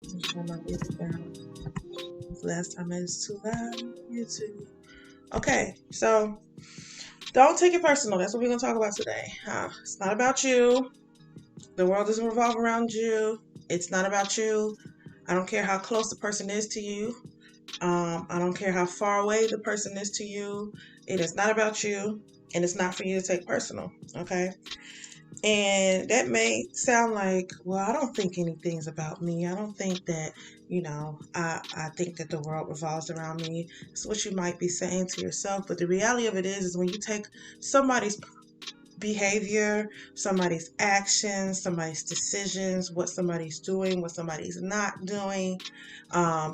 Turn my music down. Last time it was too loud. YouTube. Okay, so don't take it personal. That's what we're gonna talk about today. It's not about you. The world doesn't revolve around you. It's not about you. I don't care how close the person is to you. I don't care how far away the person is to you. It is not about you, and it's not for you to take personal. Okay. And that may sound like, well, I don't think anything's about me. I don't think that, I think that the world revolves around me. It's what you might be saying to yourself. But the reality of it is when you take somebody's behavior, somebody's actions, somebody's decisions, what somebody's doing, what somebody's not doing,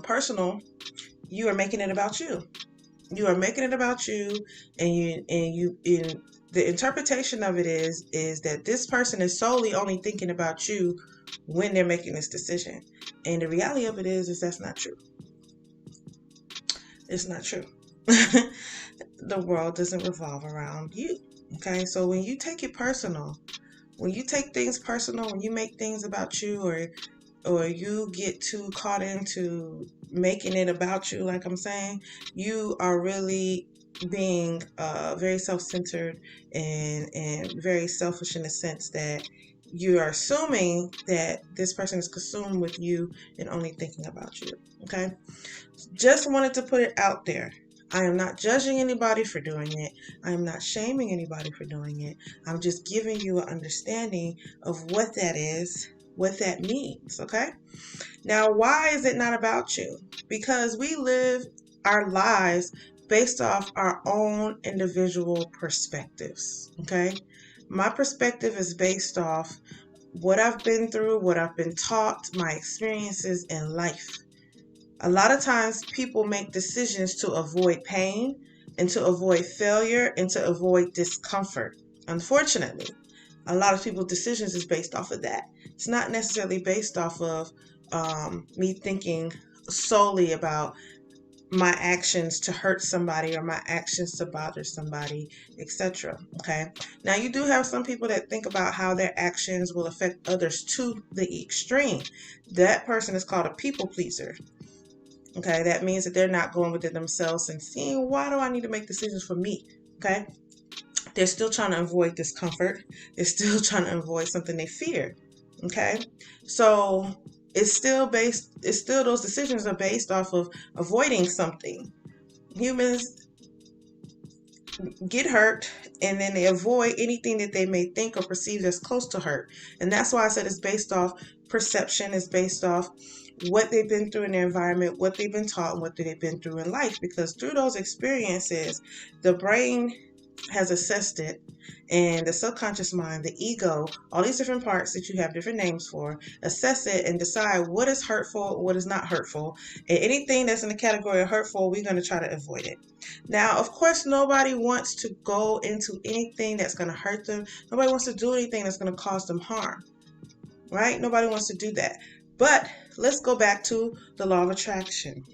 personal, you are making it about you. You are making it about you, and the interpretation of it is that this person is solely only thinking about you when they're making this decision. And the reality of it is that's not true. It's not true. The world doesn't revolve around you. Okay, so when you take it personal, when you take things personal, when you make things about you, or you get too caught into making it about you, like I'm saying, you are really being very self-centered and very selfish in the sense that you are assuming that this person is consumed with you and only thinking about you. Okay, just wanted to put it out there. I am not judging anybody for doing it. I am not shaming anybody for doing it. I'm just giving you an understanding of what that is, what that means, okay? Now, why is it not about you? Because we live our lives based off our own individual perspectives, okay? My perspective is based off what I've been through, what I've been taught, my experiences in life. A lot of times people make decisions to avoid pain and to avoid failure and to avoid discomfort. Unfortunately, a lot of people's decisions is based off of that. It's not necessarily based off of me thinking solely about my actions to hurt somebody or my actions to bother somebody, etc. Okay. Now you do have some people that think about how their actions will affect others to the extreme. That person is called a people pleaser. Okay, that means that they're not going within themselves and seeing, why do I need to make decisions for me? Okay, they're still trying to avoid discomfort. They're still trying to avoid something they fear. Okay, so it's still those decisions are based off of avoiding something. Humans get hurt and then they avoid anything that they may think or perceive as close to hurt. And that's why I said it's based off perception, it's based off what they've been through in their environment, what they've been taught, and what they've been through in life. Because through those experiences, the brain has assessed it, and the subconscious mind, the ego, all these different parts that you have different names for, assess it and decide what is hurtful, what is not hurtful. And anything that's in the category of hurtful, we're going to try to avoid it. Now, of course, nobody wants to go into anything that's going to hurt them. Nobody wants to do anything that's going to cause them harm, right? Nobody wants to do that. But let's go back to the law of attraction.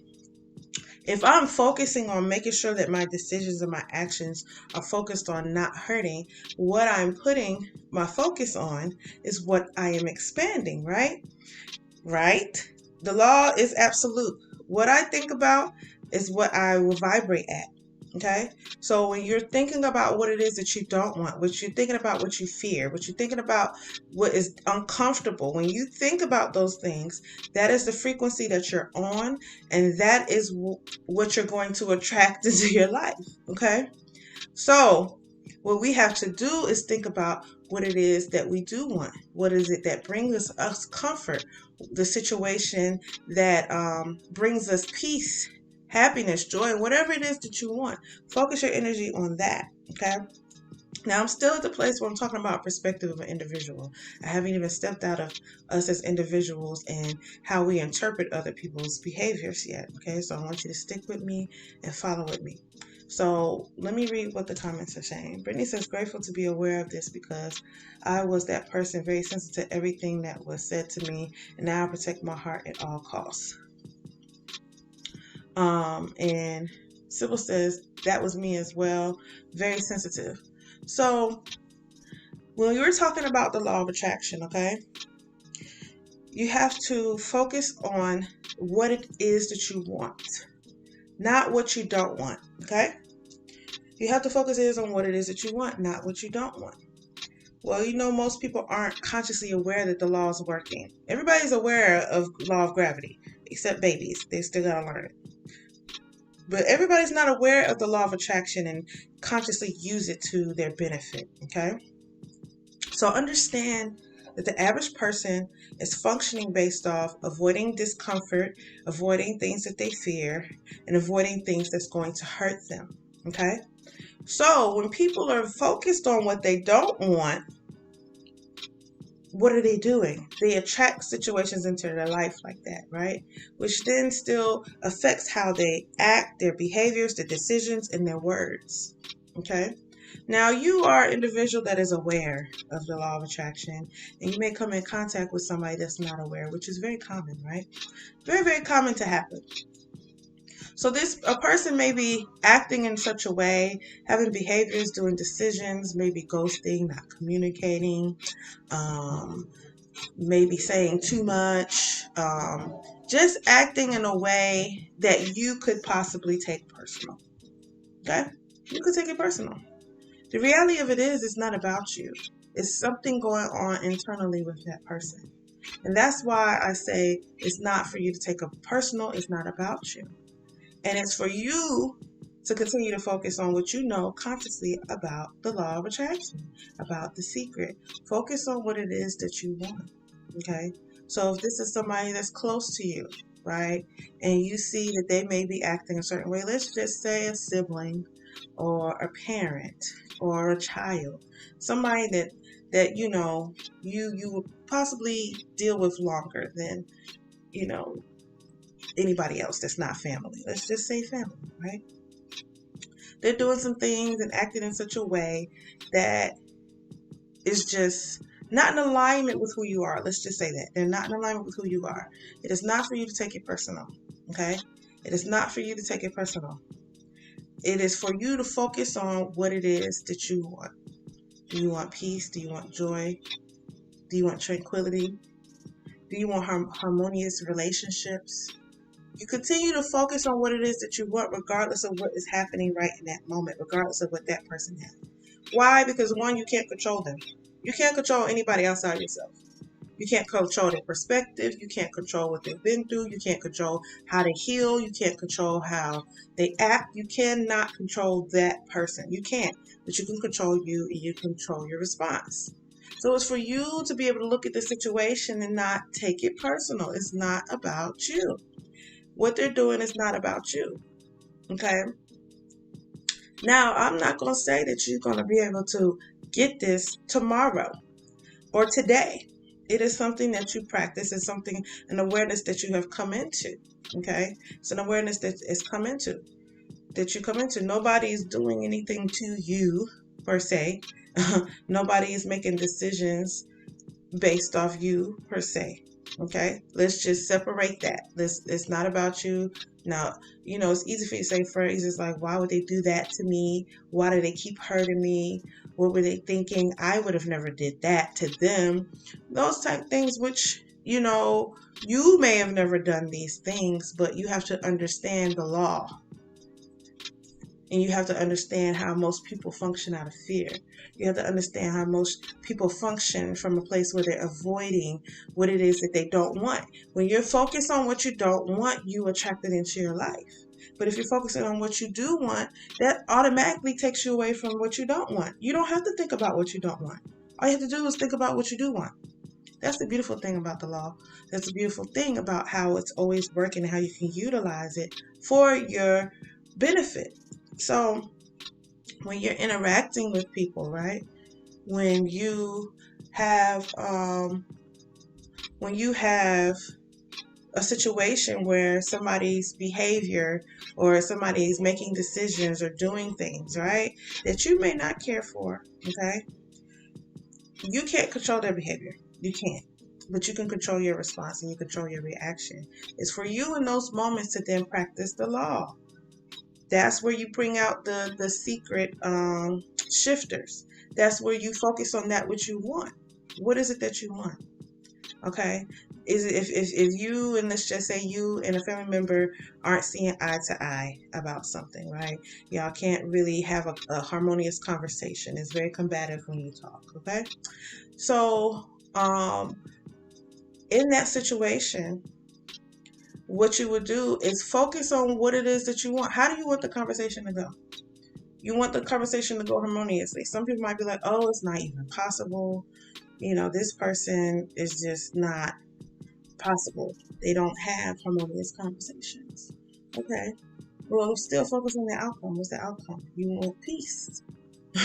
If I'm focusing on making sure that my decisions and my actions are focused on not hurting, what I'm putting my focus on is what I am expanding, right? Right? The law is absolute. What I think about is what I will vibrate at. Okay, so when you're thinking about what it is that you don't want, what you're thinking about, what you fear, what you're thinking about, what is uncomfortable, when you think about those things, that is the frequency that you're on, and that is what you're going to attract into your life. Okay, so what we have to do is think about what it is that we do want. What is it that brings us comfort? The situation that brings us peace, happiness, joy, whatever it is that you want. Focus your energy on that. Okay. Now I'm still at the place where I'm talking about perspective of an individual. I haven't even stepped out of us as individuals and how we interpret other people's behaviors yet. Okay, so I want you to stick with me and follow with me. So let me read what the comments are saying. Brittany says, grateful to be aware of this because I was that person, very sensitive to everything that was said to me, and now I protect my heart at all costs. And Sybil says, that was me as well, very sensitive. So when we were talking about the law of attraction, okay, You have to focus on what it is that you want, not what you don't want. Okay? You have to focus on what it is that you want, not what you don't want. Well, most people aren't consciously aware that the law is working. Everybody's aware of law of gravity, except babies. They still gotta learn it. But everybody's not aware of the law of attraction and consciously use it to their benefit. Okay? So understand that the average person is functioning based off avoiding discomfort, avoiding things that they fear, and avoiding things that's going to hurt them. Okay? So when people are focused on what they don't want, what are they doing? They attract situations into their life like that, right? Which then still affects how they act, their behaviors, their decisions, and their words. Okay? Now, you are an individual that is aware of the law of attraction, and you may come in contact with somebody that's not aware, which is very common, right? Very, very common to happen. So a person may be acting in such a way, having behaviors, doing decisions, maybe ghosting, not communicating, maybe saying too much, just acting in a way that you could possibly take personal. Okay? You could take it personal. The reality of it is, it's not about you. It's something going on internally with that person. And that's why I say it's not for you to take it personal. It's not about you. And it's for you to continue to focus on what you know consciously about the law of attraction, about the secret. Focus on what it is that you want. Okay? So if this is somebody that's close to you, right, and you see that they may be acting a certain way, let's just say a sibling or a parent or a child, somebody that you would possibly deal with longer than anybody else that's not family. Let's just say family, right? They're doing some things and acting in such a way that is just not in alignment with who you are. Let's just say that. They're not in alignment with who you are. It is not for you to take it personal, okay? It is not for you to take it personal. It is for you to focus on what it is that you want. Do you want peace? Do you want joy? Do you want tranquility? Do you want harmonious relationships? You continue to focus on what it is that you want, regardless of what is happening right in that moment, regardless of what that person has. Why? Because one, you can't control them. You can't control anybody outside yourself. You can't control their perspective. You can't control what they've been through. You can't control how they heal. You can't control how they act. You cannot control that person. You can't. But you can control you, and you control your response. So it's for you to be able to look at the situation and not take it personal. It's not about you. What they're doing is not about you. Okay? Now, I'm not going to say that you're going to be able to get this tomorrow or today. It is something that you practice. It's something, an awareness that you have come into. Okay? It's an awareness that you come into. Nobody is doing anything to you, per se. Nobody is making decisions based off you, per se. Okay? Let's just separate that. It's not about you. Now, it's easy for you to say phrases like, why would they do that to me? Why do they keep hurting me? What were they thinking? I would have never did that to them. Those type things, which, you may have never done these things, but you have to understand the law. And you have to understand how most people function out of fear. You have to understand how most people function from a place where they're avoiding what it is that they don't want. When you're focused on what you don't want, you attract it into your life. But if you're focusing on what you do want, that automatically takes you away from what you don't want. You don't have to think about what you don't want. All you have to do is think about what you do want. That's the beautiful thing about the law. That's the beautiful thing about how it's always working and how you can utilize it for your benefit. So when you're interacting with people, right? When you have a situation where somebody's behavior or somebody's making decisions or doing things, right, that you may not care for, okay? You can't control their behavior. You can't. But you can control your response and you control your reaction. It's for you in those moments to then practice the law. That's where you bring out the secret shifters. That's where you focus on that which you want. What is it that you want? Okay? is if you, and let's just say you and a family member aren't seeing eye to eye about something, right? Y'all can't really have a harmonious conversation. It's very combative when you talk, okay? So, in that situation, what you would do is focus on what it is that you want. How do you want the conversation to go? You want the conversation to go harmoniously. Some people might be like, oh, it's not even possible. This person is just not possible. They don't have harmonious conversations. Okay. Well, still focus on the outcome. What's the outcome? You want peace,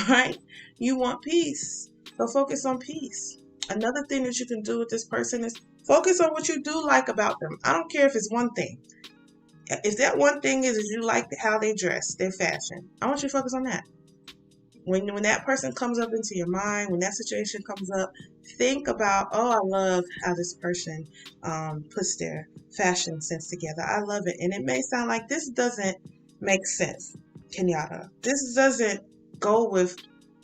right? You want peace. So focus on peace. Another thing that you can do with this person is focus on what you do like about them. I don't care if it's one thing. If that one thing is you like how they dress, their fashion, I want you to focus on that. When that person comes up into your mind, when that situation comes up, think about, oh, I love how this person puts their fashion sense together. I love it. And it may sound like this doesn't make sense, Kenyatta. This doesn't go with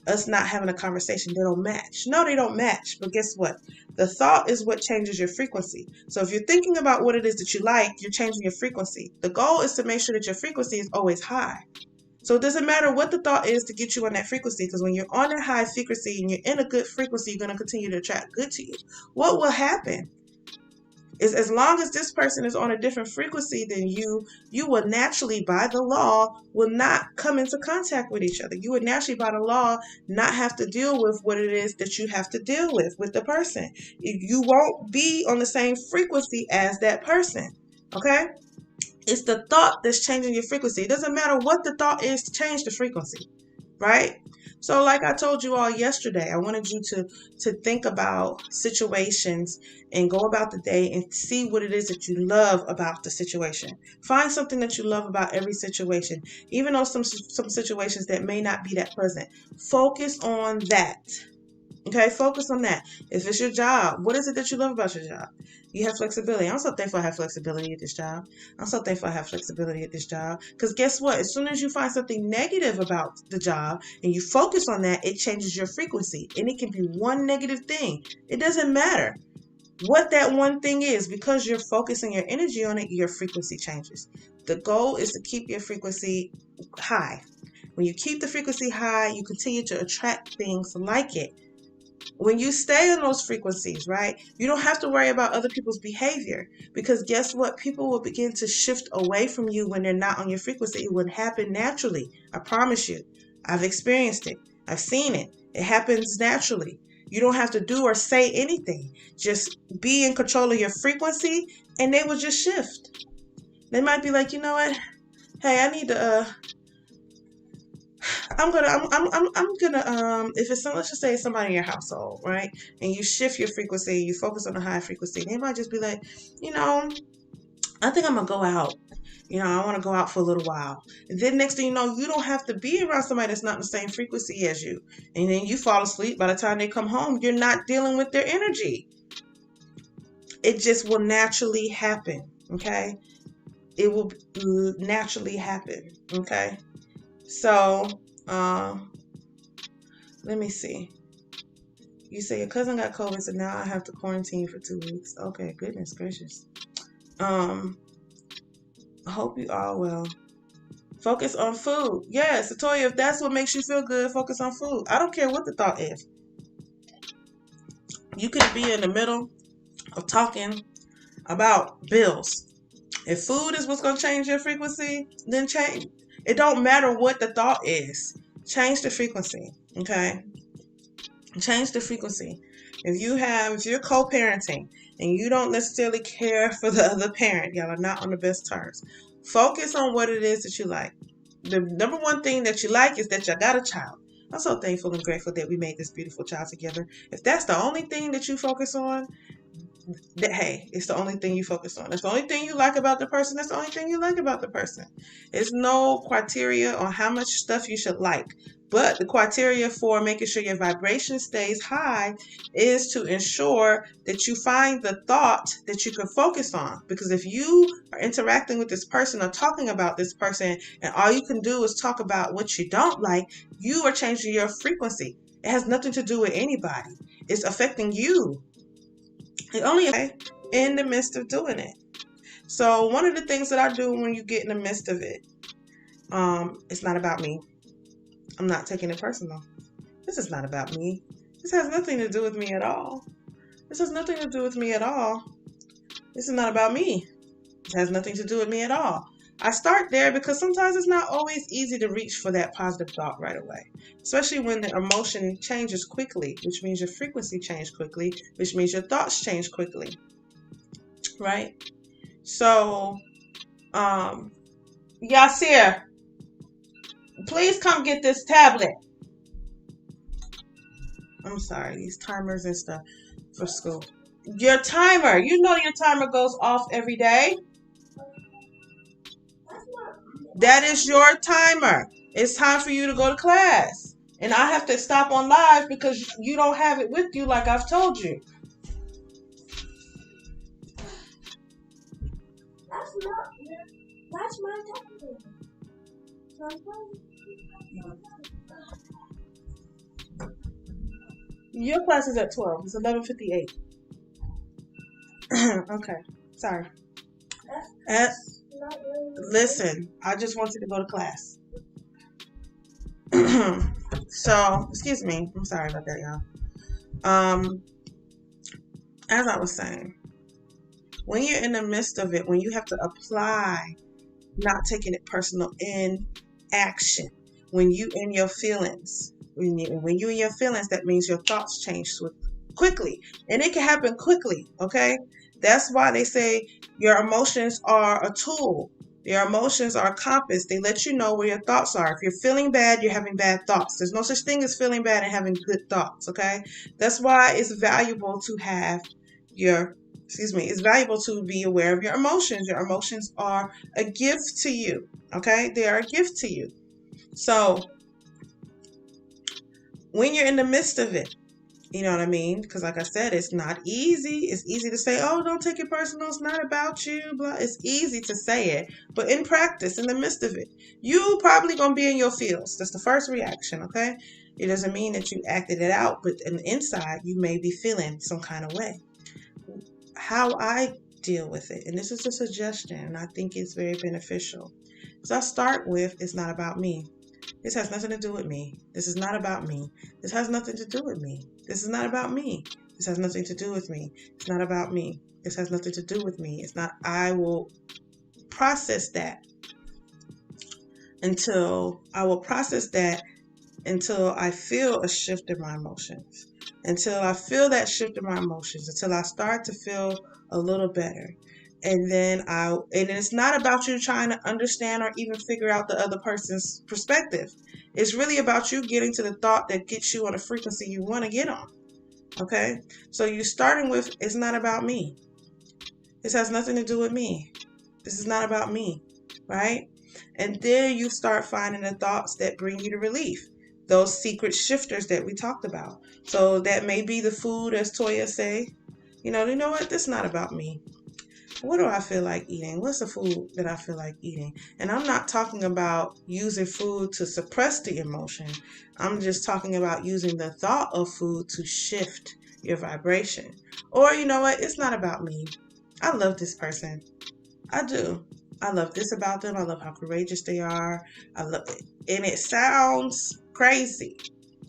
us not having a conversation. They don't match. No, they don't match. But guess what? The thought is what changes your frequency. So if you're thinking about what it is that you like, you're changing your frequency. The goal is to make sure that your frequency is always high. So it doesn't matter what the thought is to get you on that frequency, because when you're on a high frequency and you're in a good frequency, you're going to continue to attract good to you. What will happen is, as long as this person is on a different frequency than you, you will naturally, by the law, will not come into contact with each other. You would naturally, by the law, not have to deal with what it is that you have to deal with the person. You won't be on the same frequency as that person. Okay? It's the thought that's changing your frequency. It doesn't matter what the thought is to change the frequency, right? So like I told you all yesterday, I wanted you to think about situations and go about the day and see what it is that you love about the situation. Find something that you love about every situation, even though some situations that may not be that pleasant. Focus on that. Okay, focus on that. If it's your job, what is it that you love about your job? You have flexibility. I'm so thankful I have flexibility at this job. I'm so thankful I have flexibility at this job. Because guess what? As soon as you find something negative about the job and you focus on that, it changes your frequency. And it can be one negative thing. It doesn't matter what that one thing is. Because you're focusing your energy on it, your frequency changes. The goal is to keep your frequency high. When you keep the frequency high, you continue to attract things like it. When you stay on those frequencies, right, you don't have to worry about other people's behavior, because guess what? People will begin to shift away from you when they're not on your frequency. It would happen naturally. I promise you. I've experienced it. I've seen it. It happens naturally. You don't have to do or say anything. Just be in control of your frequency and they will just shift. They might be like, you know what? Hey, I need to I'm gonna if it's let's just say it's somebody in your household, right? And you shift your frequency, you focus on the high frequency. They might just be like, I think I'm gonna go out. I want to go out for a little while. And then next thing you know, you don't have to be around somebody that's not in the same frequency as you. And then you fall asleep. By the time they come home, you're not dealing with their energy. It just will naturally happen. Okay? It will naturally happen. Okay? So, let me see. You say your cousin got COVID, so now I have to quarantine for 2 weeks. Okay, goodness gracious. I hope you are well. Focus on food. Yes, Satoya, if that's what makes you feel good, focus on food. I don't care what the thought is. You could be in the middle of talking about bills. If food is what's going to change your frequency, then change. It don't matter what the thought is. Change the frequency, okay? Change the frequency. If you're co-parenting and you don't necessarily care for the other parent, y'all are not on the best terms. Focus on what it is that you like. The number one thing that you like is that you got a child. I'm so thankful and grateful that we made this beautiful child together. If that's the only thing that you focus on, hey, it's the only thing you focus on. That's the only thing you like about the person. That's the only thing you like about the person. There's no criteria on how much stuff you should like. But the criteria for making sure your vibration stays high is to ensure that you find the thought that you can focus on. Because if you are interacting with this person or talking about this person and all you can do is talk about what you don't like, you are changing your frequency. It has nothing to do with anybody. It's affecting you. It only, okay? in the midst of doing it. So one of the things that I do when you get in the midst of it, it's not about me. I'm not taking it personal. This is not about me. This has nothing to do with me at all. This has nothing to do with me at all. This is not about me. It has nothing to do with me at all. I start there because sometimes it's not always easy to reach for that positive thought right away, especially when the emotion changes quickly, which means your frequency changes quickly, which means your thoughts change quickly, right? So, Yasir, please come get this tablet. I'm sorry, these timers and stuff for school. Your timer, you know your timer goes off every day. That is your timer. It's time for you to go to class. And I have to stop on live because you don't have it with you like I've told you. That's my tablet. Your class is at 12. It's 11:58. Okay. Sorry. Listen, I just want you to go to class. So, excuse me. I'm sorry about that, y'all. As I was saying, when you're in the midst of it, when you have to apply not taking it personal in action, when you in your feelings, when you in your feelings, that means your thoughts change quickly, and it can happen quickly. Okay, that's why they say your emotions are a tool. Your emotions are a compass. They let you know where your thoughts are. If you're feeling bad, you're having bad thoughts. There's no such thing as feeling bad and having good thoughts. Okay, that's why it's valuable to have your it's valuable to be aware of your emotions. Your emotions are a gift to you. Okay, they are a gift to you. So when you're in the midst of it, you know what I mean? Because like I said, it's not easy. It's easy to say, oh, don't take it personal. It's not about you. Blah. It's easy to say it. But in practice, in the midst of it, you probably going to be in your feels. That's the first reaction, okay? It doesn't mean that you acted it out, but in the inside, you may be feeling some kind of way. How I deal with it, and this is a suggestion, and I think it's very beneficial. So I start with, it's not about me. This has nothing to do with me. This is not about me. This has nothing to do with me. This is not about me. This has nothing to do with me. It's not about me. This has nothing to do with me. It's not, I will process that until I feel a shift in my emotions. Until I feel that shift in my emotions, until I start to feel a little better. And then and it's not about you trying to understand or even figure out the other person's perspective. It's really about you getting to the thought that gets you on a frequency you want to get on. Okay? So you're starting with, it's not about me. This has nothing to do with me. This is not about me. Right? And then you start finding the thoughts that bring you to relief. Those secret shifters that we talked about. So that may be the food, as Toya say. You know what? This is not about me. What do I feel like eating? What's the food that I feel like eating? And I'm not talking about using food to suppress the emotion. I'm just talking about using the thought of food to shift your vibration. Or you know what? It's not about me. I love this person. I do. I love this about them. I love how courageous they are. I love it. And it sounds crazy.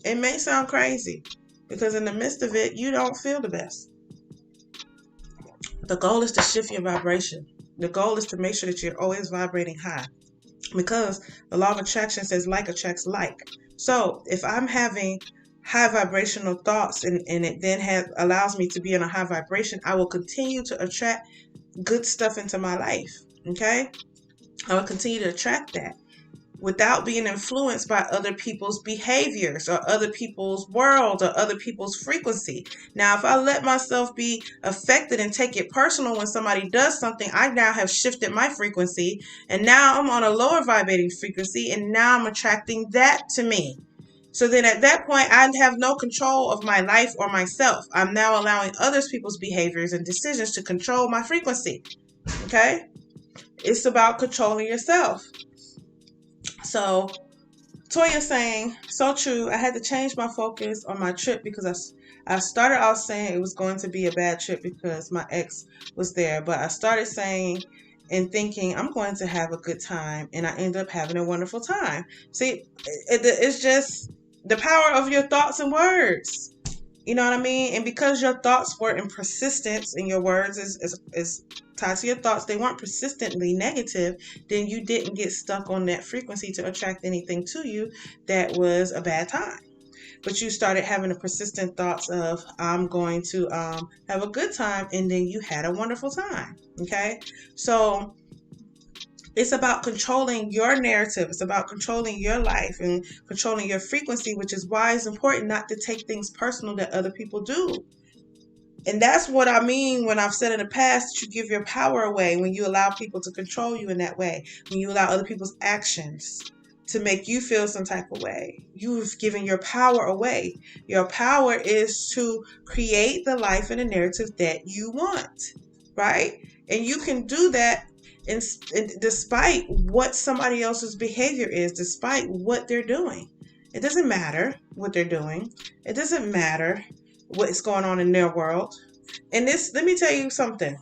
It may sound crazy because in the midst of it, you don't feel the best. The goal is to shift your vibration. The goal is to make sure that you're always vibrating high, because the law of attraction says like attracts like. So if I'm having high vibrational thoughts and it then allows me to be in a high vibration, I will continue to attract good stuff into my life. Okay? I will continue to attract that without being influenced by other people's behaviors or other people's world or other people's frequency. Now, if I let myself be affected and take it personal when somebody does something, I now have shifted my frequency, and now I'm on a lower vibrating frequency, and now I'm attracting that to me. So then at that point, I have no control of my life or myself. I'm now allowing other people's behaviors and decisions to control my frequency. Okay? It's about controlling yourself. So Toya saying, so true. I had to change my focus on my trip because I started off saying it was going to be a bad trip because my ex was there, but I started saying and thinking I'm going to have a good time, and I ended up having a wonderful time. See, it's just the power of your thoughts and words. You know what I mean? And because your thoughts were in persistence and your words is tied to your thoughts, they weren't persistently negative, then you didn't get stuck on that frequency to attract anything to you that was a bad time. But you started having the persistent thoughts of, I'm going to have a good time, and then you had a wonderful time. Okay? So it's about controlling your narrative. It's about controlling your life and controlling your frequency, which is why it's important not to take things personal that other people do. And that's what I mean when I've said in the past that you give your power away when you allow people to control you in that way, when you allow other people's actions to make you feel some type of way. You've given your power away. Your power is to create the life and the narrative that you want, right? And you can do that despite what somebody else's behavior is, despite what they're doing. It doesn't matter what they're doing. It doesn't matter what's going on in their world. And this, let me tell you something.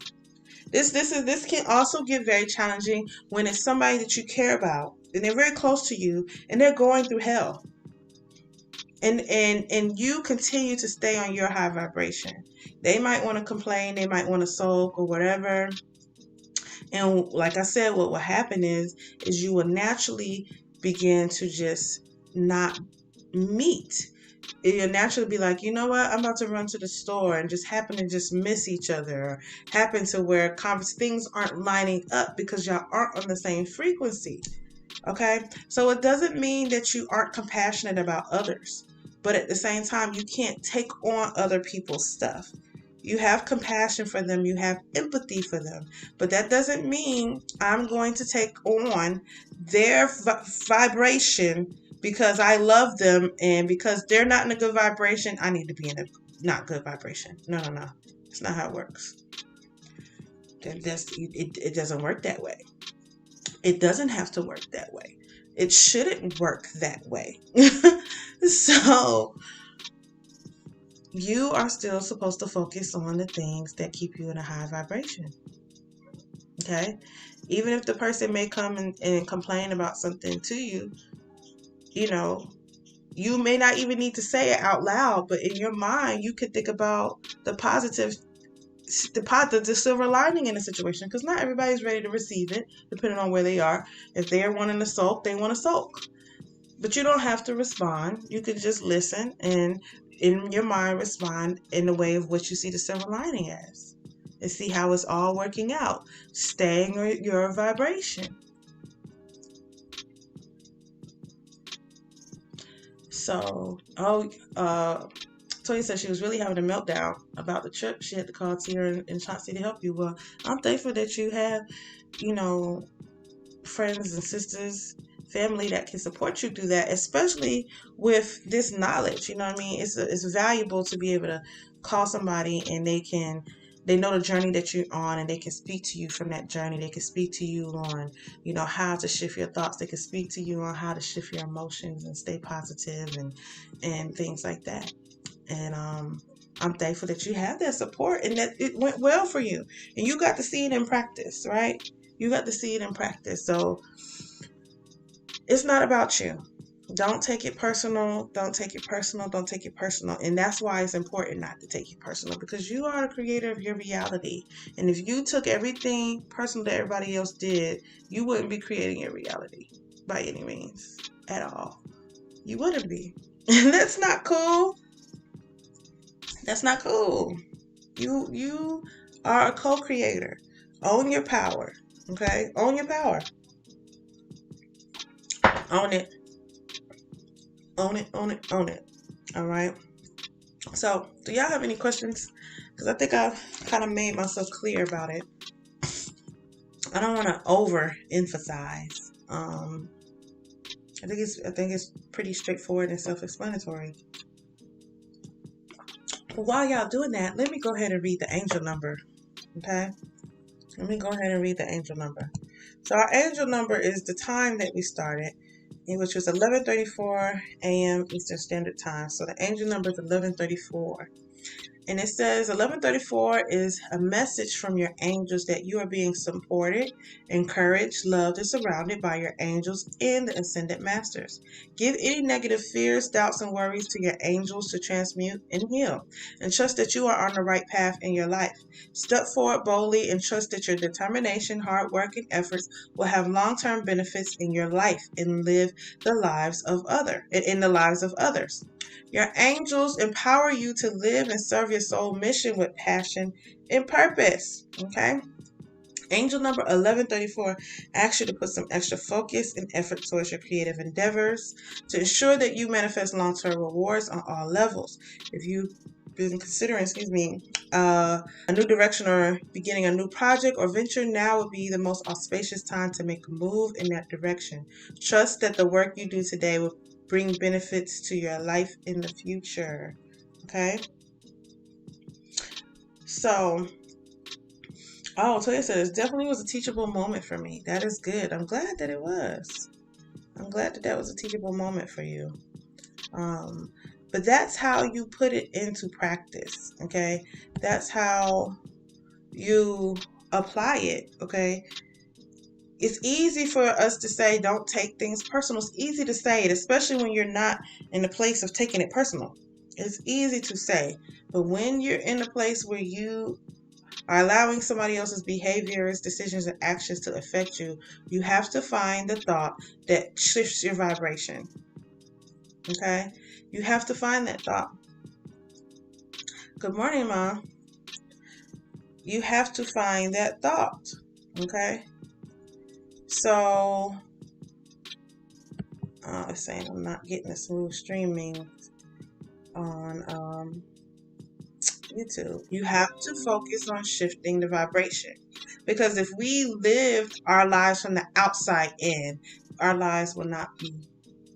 This can also get very challenging when it's somebody that you care about and they're very close to you and they're going through hell. And you continue to stay on your high vibration. They might want to complain, they might want to sulk or whatever. And like I said, what will happen is you will naturally begin to just not meet. You'll naturally be like, you know what, I'm about to run to the store, and just happen to just miss each other, or happen to where things aren't lining up because y'all aren't on the same frequency. Okay? So it doesn't mean that you aren't compassionate about others, but at the same time, you can't take on other people's stuff. You have compassion for them, you have empathy for them, but that doesn't mean I'm going to take on their vibration because I love them, and because they're not in a good vibration, I need to be in a not good vibration. No. It's not how it works. It doesn't work that way. It doesn't have to work that way. It shouldn't work that way. So you are still supposed to focus on the things that keep you in a high vibration. Okay? Even if the person may come and complain about something to you, you know, you may not even need to say it out loud, but in your mind, you could think about the positive, the silver lining in the situation, because not everybody's ready to receive it, depending on where they are. If they're wanting to sulk, they want to sulk. But you don't have to respond. You can just listen and in your mind respond in the way of what you see the silver lining as, and see how it's all working out, staying your vibration. So, Toya said she was really having a meltdown about the trip. She had to call Tia and Chauncey to help you. Well, I'm thankful that you have, friends and sisters, family that can support you through that, especially with this knowledge. You know what I mean? It's valuable to be able to call somebody and they know the journey that you're on, and they can speak to you from that journey. They can speak to you on, how to shift your thoughts. They can speak to you on how to shift your emotions and stay positive and things like that. And I'm thankful that you have that support and that it went well for you. And you got to see it in practice, right? You got to see it in practice. So it's not about you. Don't take it personal. Don't take it personal. Don't take it personal. And that's why it's important not to take it personal, because you are the creator of your reality. And if you took everything personal that everybody else did, you wouldn't be creating your reality by any means at all. You wouldn't be. And that's not cool. That's not cool. You are a co-creator. Own your power. Okay? Own your power. Own it. Own it, own it, own it. All right. So, do y'all have any questions? Because I think I've kind of made myself clear about it. I don't want to overemphasize. I think it's pretty straightforward and self-explanatory. But while y'all doing that, let me go ahead and read the angel number. Okay? Let me go ahead and read the angel number. So our angel number is the time that we started, which was 11:34 a.m. Eastern Standard Time. So the angel number is 1134. And it says 1134 is a message from your angels that you are being supported, encouraged, loved, and surrounded by your angels and the ascended masters. Give any negative fears, doubts, and worries to your angels to transmute and heal, and trust that you are on the right path in your life. Step forward boldly and trust that your determination, hard work, and efforts will have long-term benefits in your life and live the lives of in the lives of others. Your angels empower you to live and serve your soul mission with passion and purpose. Okay? Angel number 1134 asks you to put some extra focus and effort towards your creative endeavors to ensure that you manifest long-term rewards on all levels. If you've been considering, a new direction or beginning a new project or venture, now would be the most auspicious time to make a move in that direction. Trust that the work you do today will bring benefits to your life in the future. Okay? So, Toya said it definitely was a teachable moment for me. That is good. I'm glad that it was. I'm glad that was a teachable moment for you. But that's how you put it into practice. Okay? That's how you apply it. Okay? It's easy for us to say, don't take things personal. It's easy to say it, especially when you're not in the place of taking it personal. It's easy to say. But when you're in a place where you are allowing somebody else's behaviors, decisions, and actions to affect you, you have to find the thought that shifts your vibration. Okay? You have to find that thought. Good morning, Mom. You have to find that thought. Okay? So, it's saying I'm not getting a smooth streaming on YouTube. You have to focus on shifting the vibration. Because if we lived our lives from the outside in, our lives will not be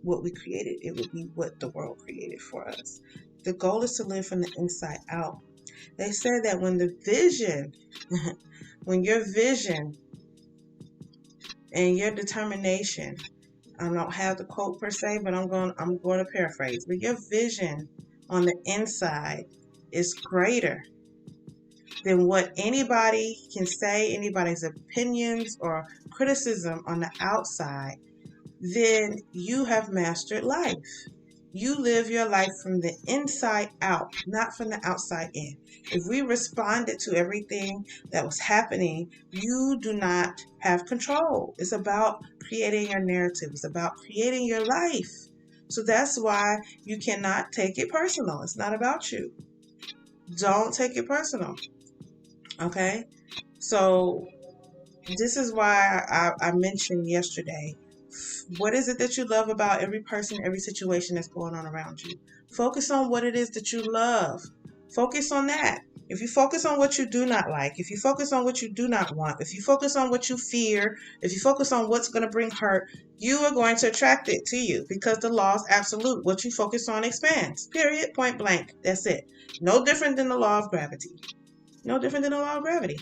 what we created. It would be what the world created for us. The goal is to live from the inside out. They said that when when your vision and your determination, I don't have the quote per se, but I'm going to paraphrase. But your vision on the inside is greater than what anybody can say, anybody's opinions or criticism on the outside, then you have mastered life. You live your life from the inside out, not from the outside in. If we responded to everything that was happening, you do not have control. It's about creating your narrative. It's about creating your life. So that's why you cannot take it personal. It's not about you. Don't take it personal. Okay? So this is why I mentioned yesterday, what is it that you love about every person, every situation that's going on around you? Focus on what it is that you love. Focus on that. If you focus on what you do not like, if you focus on what you do not want, if you focus on what you fear, if you focus on what's going to bring hurt, you are going to attract it to you because the law is absolute. What you focus on expands. Period. Point blank. That's it. No different than the law of gravity. No different than the law of gravity.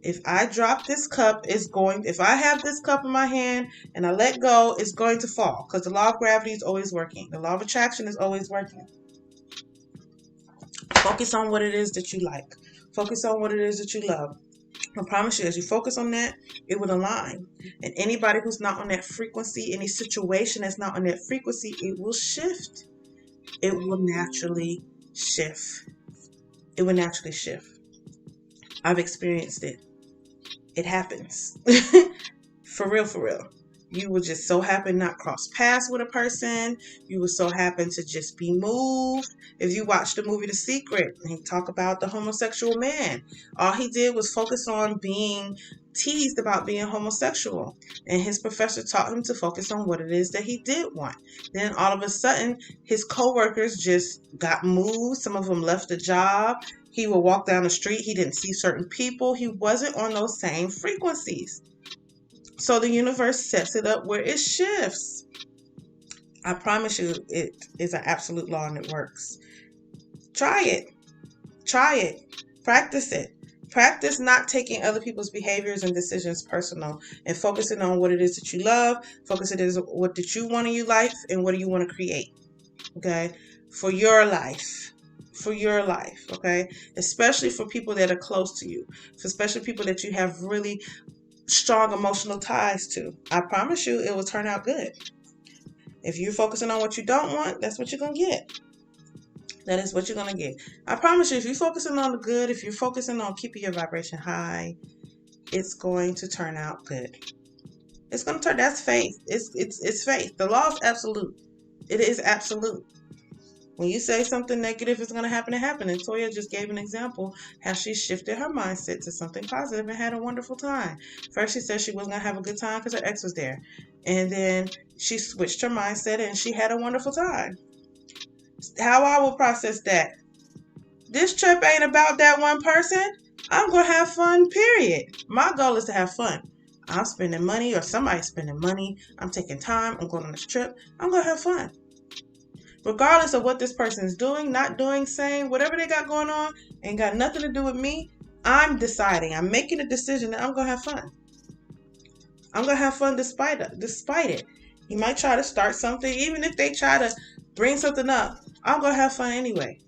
If I drop this cup, if I have this cup in my hand and I let go, it's going to fall because the law of gravity is always working. The law of attraction is always working. Focus on what it is that you like. Focus on what it is that you love. I promise you, as you focus on that, it will align. And anybody who's not on that frequency, any situation that's not on that frequency, it will shift. It will naturally shift. It will naturally shift. I've experienced it. It happens. For real, for real. You will just so happen not cross paths with a person. You will so happen to just be moved. If you watch the movie The Secret, and he talk about the homosexual man. All he did was focus on being teased about being homosexual. And his professor taught him to focus on what it is that he did want. Then all of a sudden, his coworkers just got moved. Some of them left the job. He would walk down the street. He didn't see certain people. He wasn't on those same frequencies. So the universe sets it up where it shifts. I promise you, it is an absolute law and it works. Try it. Try it. Practice it. Practice not taking other people's behaviors and decisions personal and focusing on what it is that you love. Focusing on what did you want in your life and what do you want to create. Okay? For your life. for your life, okay? Especially for people that are close to you, especially people that you have really strong emotional ties to. I promise you it will turn out good. If you're focusing on what you don't want, that's what you're going to get. That is what you're going to get. I promise you, if you're focusing on the good, if you're focusing on keeping your vibration high, it's going to turn out good. It's going to turn, that's faith. It's faith. The law is absolute. It is absolute. When you say something negative is going to happen, it happened. And Toya just gave an example how she shifted her mindset to something positive and had a wonderful time. First, she said she wasn't going to have a good time because her ex was there. And then she switched her mindset and she had a wonderful time. How I will process that. This trip ain't about that one person. I'm going to have fun, period. My goal is to have fun. I'm spending money or somebody's spending money. I'm taking time. I'm going on this trip. I'm going to have fun. Regardless of what this person is doing, not doing, saying, whatever they got going on, ain't got nothing to do with me. I'm deciding. I'm making a decision that I'm going to have fun. I'm going to have fun despite it. You might try to start something. Even if they try to bring something up, I'm going to have fun anyway.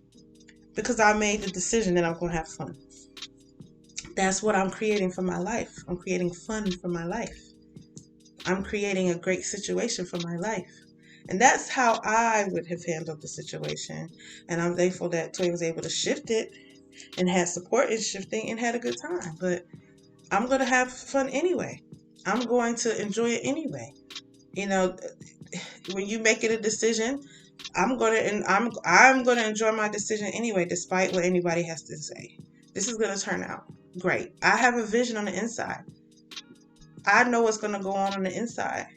Because I made the decision that I'm going to have fun. That's what I'm creating for my life. I'm creating fun for my life. I'm creating a great situation for my life. And that's how I would have handled the situation. And I'm thankful that Toy was able to shift it and had support in shifting and had a good time. But I'm going to have fun anyway. I'm going to enjoy it anyway. You know, when you make it a decision, I'm going to enjoy my decision anyway, despite what anybody has to say. This is going to turn out great. I have a vision on the inside. I know what's going to go on the inside.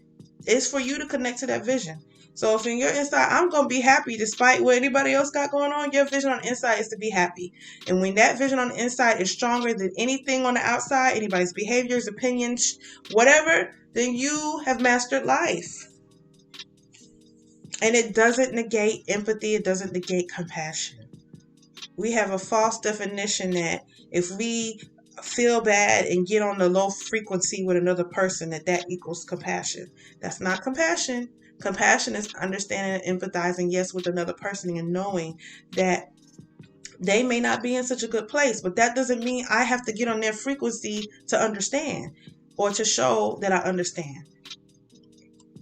It's for you to connect to that vision. So if in your inside, I'm going to be happy despite what anybody else got going on, your vision on the inside is to be happy. And when that vision on the inside is stronger than anything on the outside, anybody's behaviors, opinions, whatever, then you have mastered life. And it doesn't negate empathy. It doesn't negate compassion. We have a false definition that if we feel bad and get on the low frequency with another person, that equals compassion. That's not compassion. Compassion is understanding and empathizing, yes, with another person and knowing that they may not be in such a good place, but that doesn't mean I have to get on their frequency to understand or to show that I understand.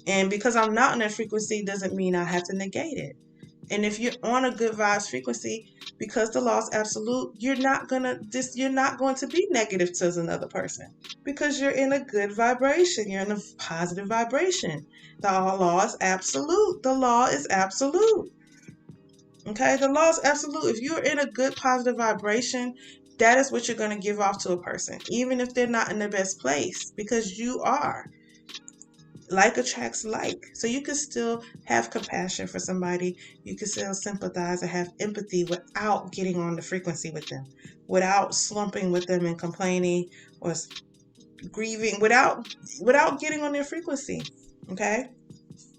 And because I'm not on that frequency doesn't mean I have to negate it. And if you're on a good vibes frequency, because the law is absolute, you're not going to be negative to another person because you're in a good vibration. You're in a positive vibration. The law is absolute. The law is absolute. Okay? The law is absolute. If you're in a good positive vibration, that is what you're going to give off to a person, even if they're not in the best place, because you are. Like attracts like. So you can still have compassion for somebody. You can still sympathize and have empathy without getting on the frequency with them, without slumping with them and complaining or grieving, without getting on their frequency. Okay?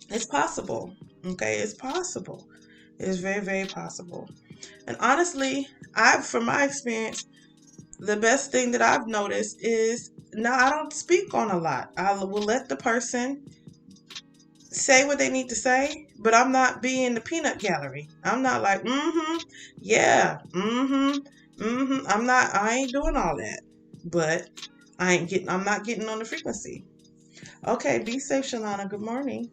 It's possible. Okay? It's possible. It is very, very possible. And honestly, from my experience, the best thing that I've noticed is now I don't speak on a lot. I will let the person say what they need to say, but I'm not being the peanut gallery. I'm not like, yeah, I ain't doing all that. But I'm not getting on the frequency. Okay, be safe, Shalana. Good morning.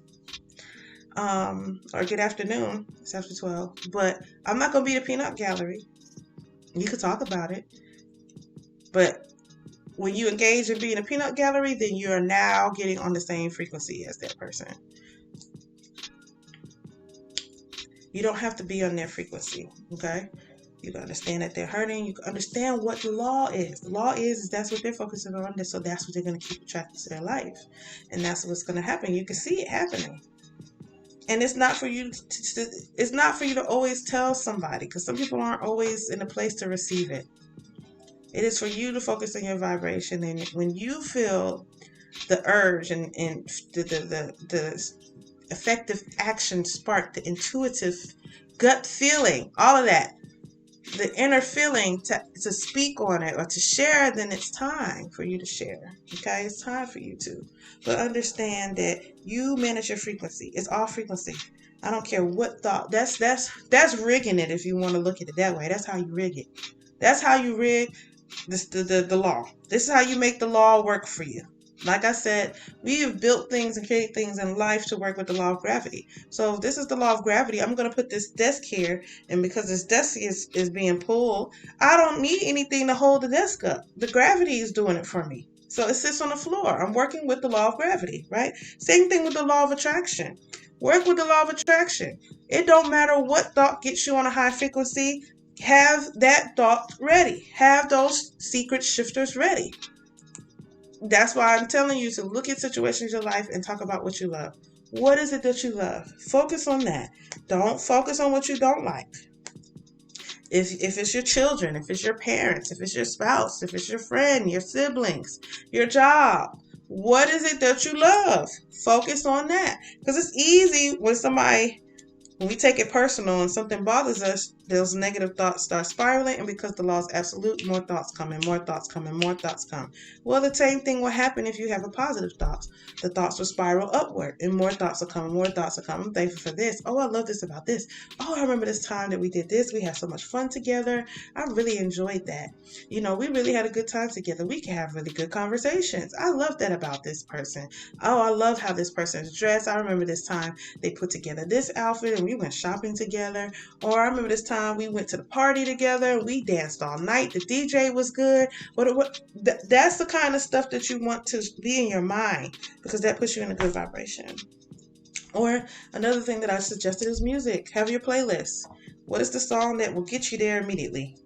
Or good afternoon. It's after 12. But I'm not gonna be the peanut gallery. You could talk about it. But when you engage in being a peanut gallery, then you're now getting on the same frequency as that person. You don't have to be on their frequency, okay? You can understand that they're hurting. You can understand what the law is. The law is that's what they're focusing on, so that's what they're going to keep attracting to their life. And that's what's going to happen. You can see it happening. And it's not for you to always tell somebody, because some people aren't always in a place to receive it. It is for you to focus on your vibration, and when you feel the urge and the effective action spark, the intuitive gut feeling, all of that, the inner feeling to speak on it or to share, then it's time for you to share. Okay, it's time for you to. But understand that you manage your frequency. It's all frequency. I don't care what thought. That's rigging it if you want to look at it that way. That's how you rig it. That's how you rig the law. This is how you make the law work for you. Like I said, we have built things and created things in life to work with the law of gravity. So if this is the law of gravity, I'm going to put this desk here. And because this desk is being pulled, I don't need anything to hold the desk up. The gravity is doing it for me. So it sits on the floor. I'm working with the law of gravity, right? Same thing with the law of attraction. Work with the law of attraction. It don't matter what thought gets you on a high frequency. Have that thought ready. Have those secret shifters ready. That's why I'm telling you to look at situations in your life and talk about what you love. What is it that you love? Focus on that. Don't focus on what you don't like. If it's your children, if it's your parents, if it's your spouse, if it's your friend, your siblings, your job, what is it that you love? Focus on that. Because it's easy when we take it personal and something bothers us, those negative thoughts start spiraling, and because the law is absolute, more thoughts come and more thoughts come and more thoughts come. Well, the same thing will happen if you have a positive thought. The thoughts will spiral upward and more thoughts will come and more thoughts will come. I'm thankful for this. Oh, I love this about this. Oh, I remember this time that we did this. We had so much fun together. I really enjoyed that. We really had a good time together. We can have really good conversations. I love that about this person. Oh, I love how this person is dressed. I remember this time they put together this outfit and we went shopping together. Or I remember this time we went to the party together and we danced all night. The DJ was good. That's the kind of stuff that you want to be in your mind, because that puts you in a good vibration. Or another thing that I suggested is music. Have your playlist. What is the song that will get you there immediately?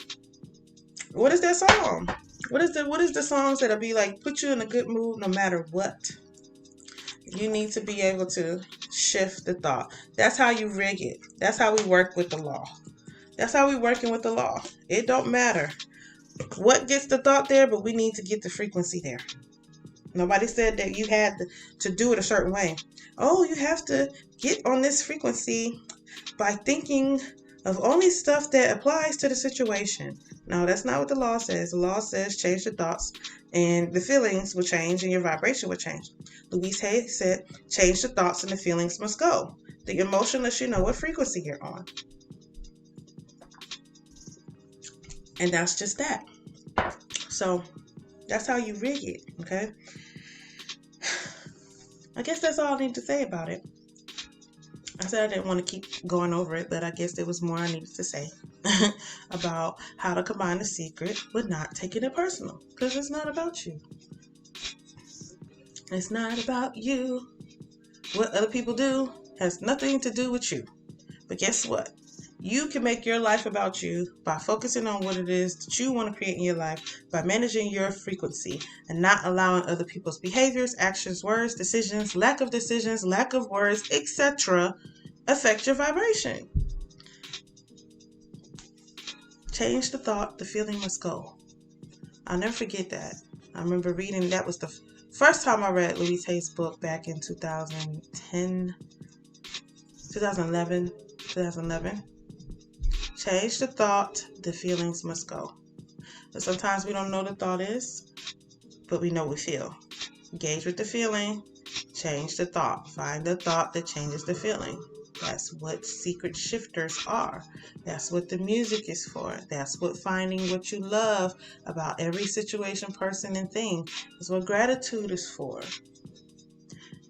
What is that song? What is the songs that'll be like put you in a good mood no matter what? You need to be able to shift the thought. That's how you rig it. That's how we work with the law. That's how we working with the law. It don't matter what gets the thought there, but we need to get the frequency there. Nobody said that you had to do it a certain way. Oh, you have to get on this frequency by thinking of only stuff that applies to the situation. No, that's not what the law says. The law says change the thoughts and the feelings will change and your vibration will change. Louise Hay said change the thoughts and the feelings must go. The emotion lets you know what frequency you're on. And that's just that. So that's how you rig it, okay? I guess that's all I need to say about it. I said I didn't want to keep going over it, but I guess there was more I needed to say about how to combine the secret with not taking it personal, because it's not about you. It's not about you. What other people do has nothing to do with you. But guess what? You can make your life about you by focusing on what it is that you want to create in your life, by managing your frequency and not allowing other people's behaviors, actions, words, decisions, lack of words, etc. affect your vibration. Change the thought, the feeling must go. I'll never forget that. I remember reading, that was the first time I read Louise Hay's book back in 2011. Change the thought, the feelings must go. And sometimes we don't know what the thought is, but we know we feel. Engage with the feeling, change the thought. Find the thought that changes the feeling. That's what secret shifters are. That's what the music is for. That's what finding what you love about every situation, person, and thing is what gratitude is for.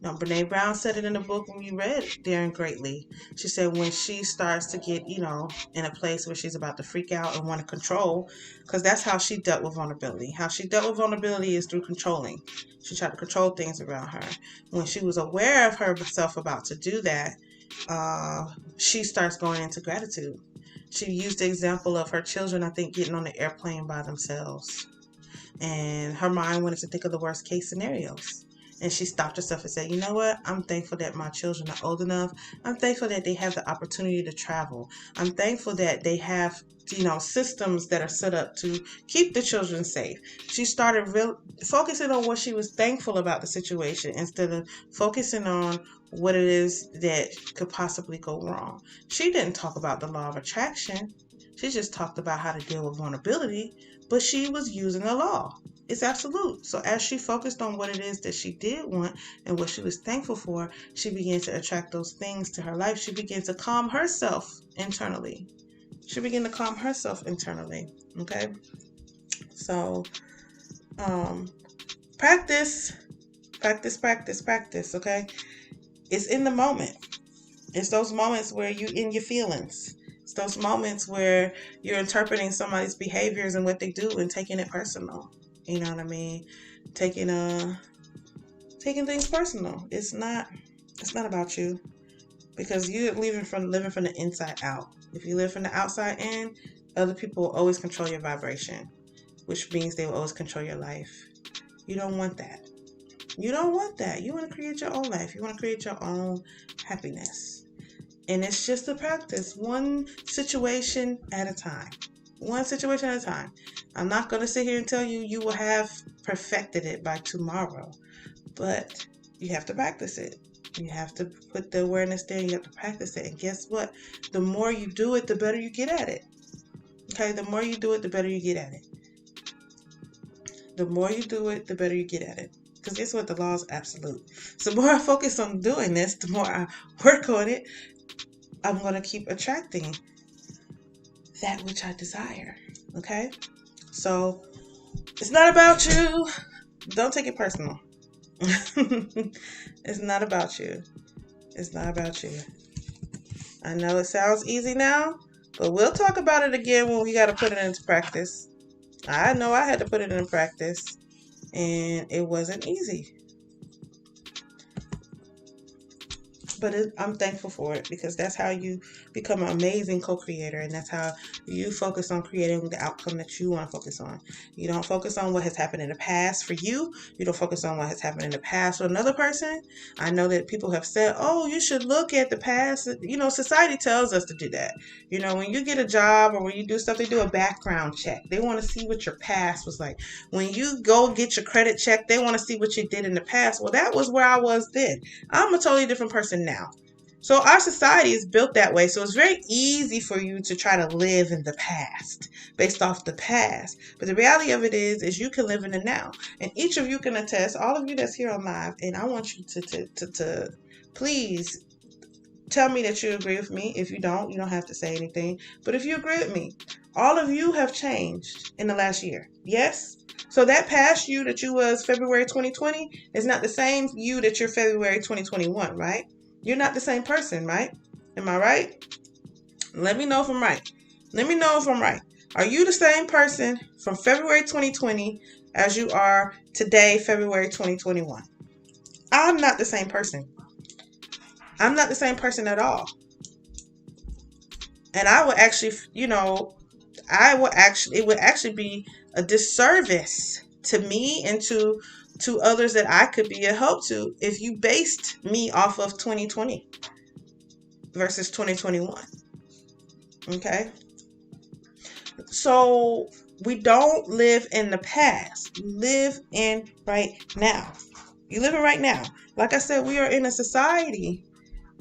Now, Brene Brown said it in a book when we read Daring Greatly. She said when she starts to get, in a place where she's about to freak out and want to control, because that's how she dealt with vulnerability. How she dealt with vulnerability is through controlling. She tried to control things around her. When she was aware of herself about to do that, she starts going into gratitude. She used the example of her children, I think, getting on the airplane by themselves. And her mind wanted to think of the worst case scenarios. And she stopped herself and said, you know what? I'm thankful that my children are old enough. I'm thankful that they have the opportunity to travel. I'm thankful that they have, systems that are set up to keep the children safe. She started focusing on what she was thankful about the situation instead of focusing on what it is that could possibly go wrong. She didn't talk about the law of attraction. She just talked about how to deal with vulnerability, but she was using the law. It's absolute. So as she focused on what it is that she did want and what she was thankful for, she began to attract those things to her life. She began to calm herself internally. Okay? So, practice, practice, okay? It's in the moment. It's those moments where you in your feelings. It's those moments where you're interpreting somebody's behaviors and what they do and taking it personal. You know what I mean? Taking things personal. It's not about you, because you're living from the inside out. If you live from the outside in, other people will always control your vibration, which means they will always control your life. You don't want that. You want to create your own life. You want to create your own happiness. And it's just a practice, one situation at a time. I'm not going to sit here and tell you you will have perfected it by tomorrow, but you have to practice it. You have to put the awareness there. You have to practice it. And guess what? The more you do it, the better you get at it. Okay? The more you do it, the better you get at it. Because guess what? The law is absolute. So the more I focus on doing this, the more I work on it, I'm going to keep attracting that which I desire. Okay? So it's not about you. Don't take it personal. It's not about you. I know it sounds easy now, but we'll talk about it again when we got to put it into practice. I know I had to put it into practice, and it wasn't easy. But I'm thankful for it, because that's how you become an amazing co-creator, and that's how you focus on creating the outcome that you want to focus on. You don't focus on what has happened in the past for you. You don't focus on what has happened in the past for another person. I know that people have said, oh, you should look at the past. Society tells us to do that. When you get a job or when you do stuff, they do a background check. They want to see what your past was like. When you go get your credit check, they want to see what you did in the past. Well, that was where I was then. I'm a totally different person now. So our society is built that way. So it's very easy for you to try to live in the past, based off the past. But the reality of it is you can live in the now. And each of you can attest, all of you that's here on live, and I want you to please tell me that you agree with me. If you don't have to say anything. But if you agree with me, all of you have changed in the last year. Yes? So that past you that you was February 2020 is not the same you that you're February 2021, right? You're not the same person, right? Am I right? Let me know if I'm right. Are you the same person from February 2020 as you are today, February 2021? I'm not the same person. I'm not the same person at all. And I would actually, it would actually be a disservice to me and to others that I could be a help to if you based me off of 2020 versus 2021. Okay? So we don't live in the past. We live in right now. You live in right now. Like I said, we are in a society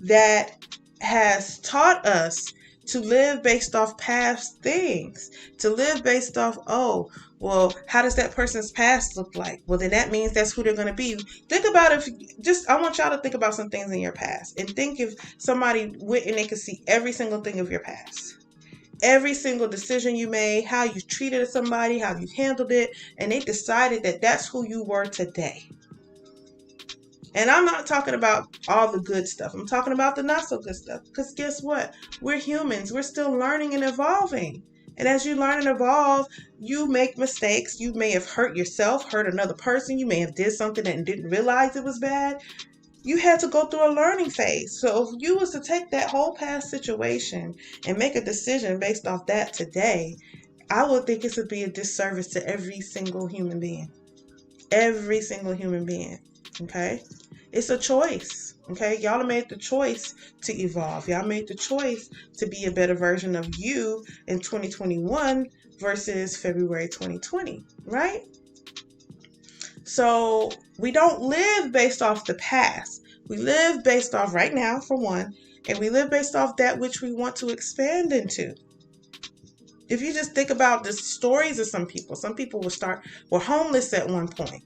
that has taught us to live based off past things, to live based off, oh, well, how does that person's past look like? Well, then that means that's who they're going to be. Think about I want y'all to think about some things in your past, and think if somebody went and they could see every single thing of your past. Every single decision you made, how you treated somebody, how you handled it, and they decided that that's who you were today. And I'm not talking about all the good stuff. I'm talking about the not so good stuff. Because guess what? We're humans. We're still learning and evolving. And as you learn and evolve, you make mistakes. You may have hurt yourself, hurt another person. You may have did something and didn't realize it was bad. You had to go through a learning phase. So if you was to take that whole past situation and make a decision based off that today, I would think it would be a disservice to every single human being. Every single human being. Okay? It's a choice. Okay? Y'all made the choice to evolve. Y'all made the choice to be a better version of you in 2021 versus February 2020. Right? So we don't live based off the past. We live based off right now, for one, and we live based off that which we want to expand into. If you just think about the stories of some people were homeless at one point.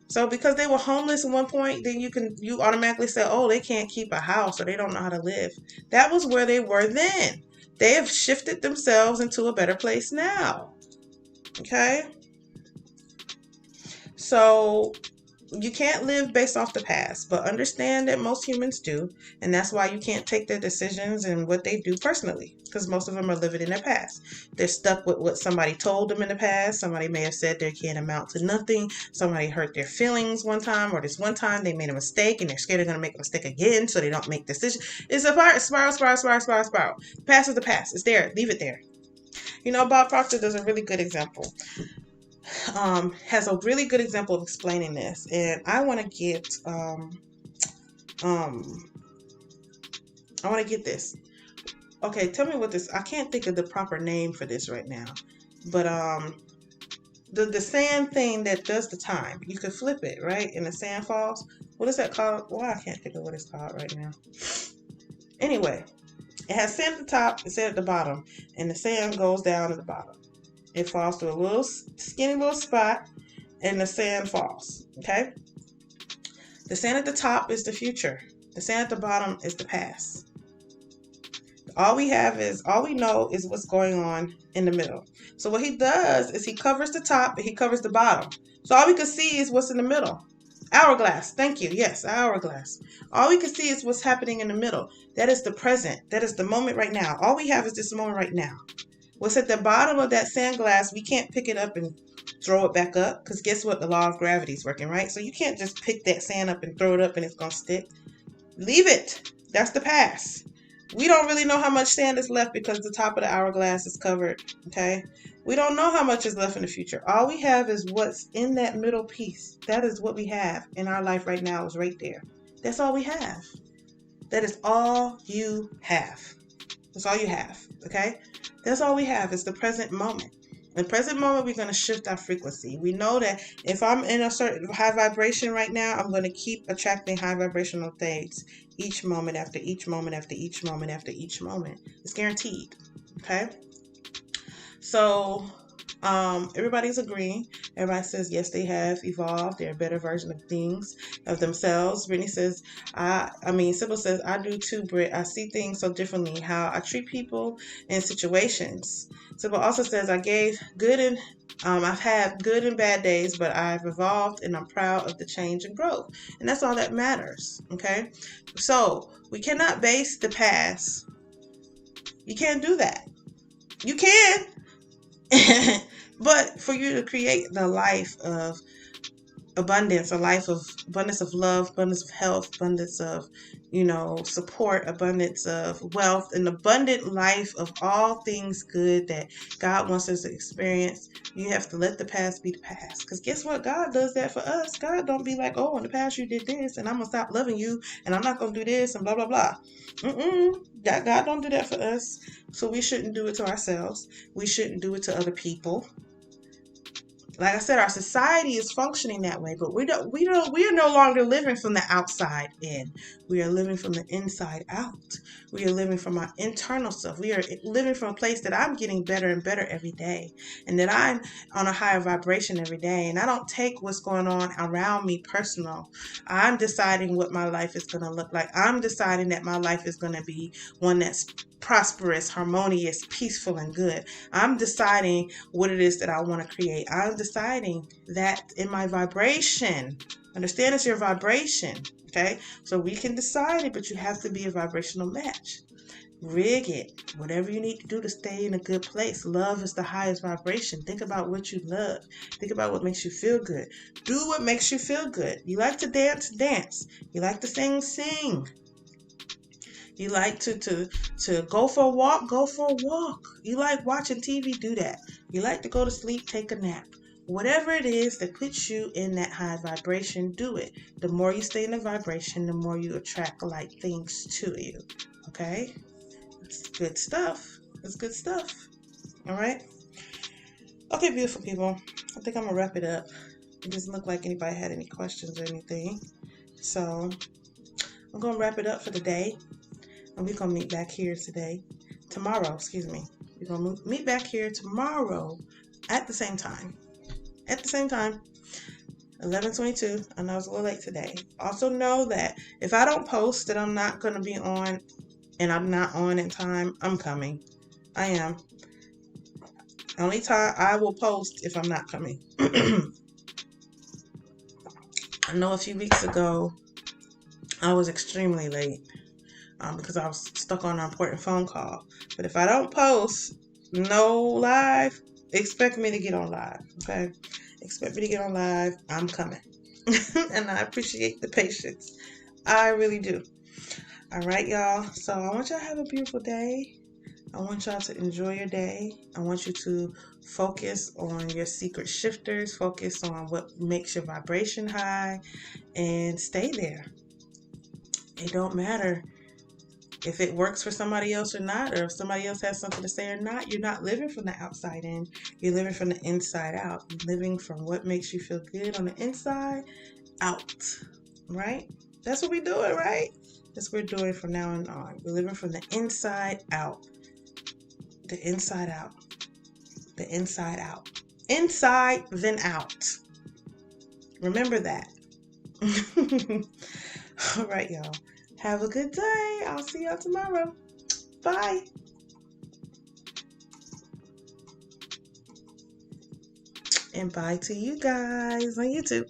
So because they were homeless at one point, then you automatically say, oh, they can't keep a house or they don't know how to live. That was where they were then. They have shifted themselves into a better place now. Okay? So you can't live based off the past, but understand that most humans do, and that's why you can't take their decisions and what they do personally, because most of them are living in their past. They're stuck with what somebody told them in the past. Somebody may have said they can't amount to nothing. Somebody hurt their feelings one time, or this one time they made a mistake and they're scared they're going to make a mistake again, so they don't make decisions. It's a spiral. The past is the past. It's there. Leave it there. Bob Proctor does a really good example. Has a really good example of explaining this, and I want to get this. Okay, tell me what this. I can't think of the proper name for this right now, but the sand thing that does the time. You can flip it, right, and the sand falls. What is that called? Well, I can't think of what it's called right now. Anyway, it has sand at the top and sand at the bottom, and the sand goes down at the bottom. It falls to a little skinny little spot, and the sand falls. Okay? The sand at the top is the future. The sand at the bottom is the past. All we know is what's going on in the middle. So what he does is he covers the top and he covers the bottom. So all we can see is what's in the middle. Hourglass. Thank you. Yes, hourglass. All we can see is what's happening in the middle. That is the present. That is the moment right now. All we have is this moment right now. What's at the bottom of that sand glass, we can't pick it up and throw it back up, because guess what? The law of gravity is working, right? So you can't just pick that sand up and throw it up and it's going to stick. Leave it. That's the past. We don't really know how much sand is left because the top of the hourglass is covered, okay? We don't know how much is left in the future. All we have is what's in that middle piece. That is what we have in our life right now, is right there. That's all we have. That is all you have. That's all you have, okay? That's all we have is the present moment. In the present moment, we're going to shift our frequency. We know that if I'm in a certain high vibration right now, I'm going to keep attracting high vibrational things each moment after each moment after each moment after each moment. It's guaranteed, okay? So everybody's agreeing. Everybody says yes, they have evolved. They're a better version of things, of themselves. Brittany says, Sybil says, I do too, Britt. I see things so differently, how I treat people in situations. Sybil also says, I've had good and bad days, but I've evolved and I'm proud of the change and growth. And that's all that matters, okay? So we cannot base the past. You can't do that. You can. But for you to create the life of abundance, a life of abundance of love, abundance of health, abundance of, support, abundance of wealth, an abundant life of all things good that God wants us to experience, you have to let the past be the past. Because guess what? God does that for us. God don't be like, oh, in the past you did this, and I'm going to stop loving you, and I'm not going to do this, and blah, blah, blah. God don't do that for us. So we shouldn't do it to ourselves. We shouldn't do it to other people. Like I said, our society is functioning that way, but we are no longer living from the outside in. We are living from the inside out. We are living from our internal self. We are living from a place that I'm getting better and better every day, and that I'm on a higher vibration every day. And I don't take what's going on around me personal. I'm deciding what my life is going to look like. I'm deciding that my life is going to be one that's prosperous, harmonious, peaceful, and good. I'm deciding what it is that I want to create. I'm deciding that in my vibration. Understand, it's your vibration, okay? So we can decide it, but you have to be a vibrational match. Rig it. Whatever you need to do to stay in a good place. Love is the highest vibration. Think about what you love. Think about what makes you feel good. Do what makes you feel good. You like to dance, dance. You like to sing, sing. You like to go for a walk, go for a walk. You like watching TV, do that. You like to go to sleep, take a nap. Whatever it is that puts you in that high vibration, do it. The more you stay in the vibration, the more you attract light things to you. Okay? It's good stuff. It's good stuff. All right? Okay, beautiful people. I think I'm going to wrap it up. It doesn't look like anybody had any questions or anything. So I'm going to wrap it up for the day. And we're going to meet back here tomorrow. We're going to meet back here tomorrow at the same time. At the same time, 11:22. I know it's a little late today. Also know that if I don't post that I'm not going to be on and I'm not on in time, I'm coming. I am. Only time I will post if I'm not coming. I know a few weeks ago I was extremely late because I was stuck on an important phone call. But if I don't post, no live, expect me to get on live. Okay? Expect me to get on live. I'm coming. And I appreciate the patience. I really do. All right, y'all. So I want y'all to have a beautiful day. I want y'all to enjoy your day. I want you to focus on your secret shifters, focus on what makes your vibration high, and stay there. It don't matter if it works for somebody else or not, or if somebody else has something to say or not. You're not living from the outside in. You're living from the inside out. You're living from what makes you feel good on the inside out, right? That's what we're doing, right? That's what we're doing from now on. We're living from the inside out. The inside out. The inside out. Inside, then out. Remember that. All right, y'all. Have a good day. I'll see y'all tomorrow. Bye. And bye to you guys on YouTube.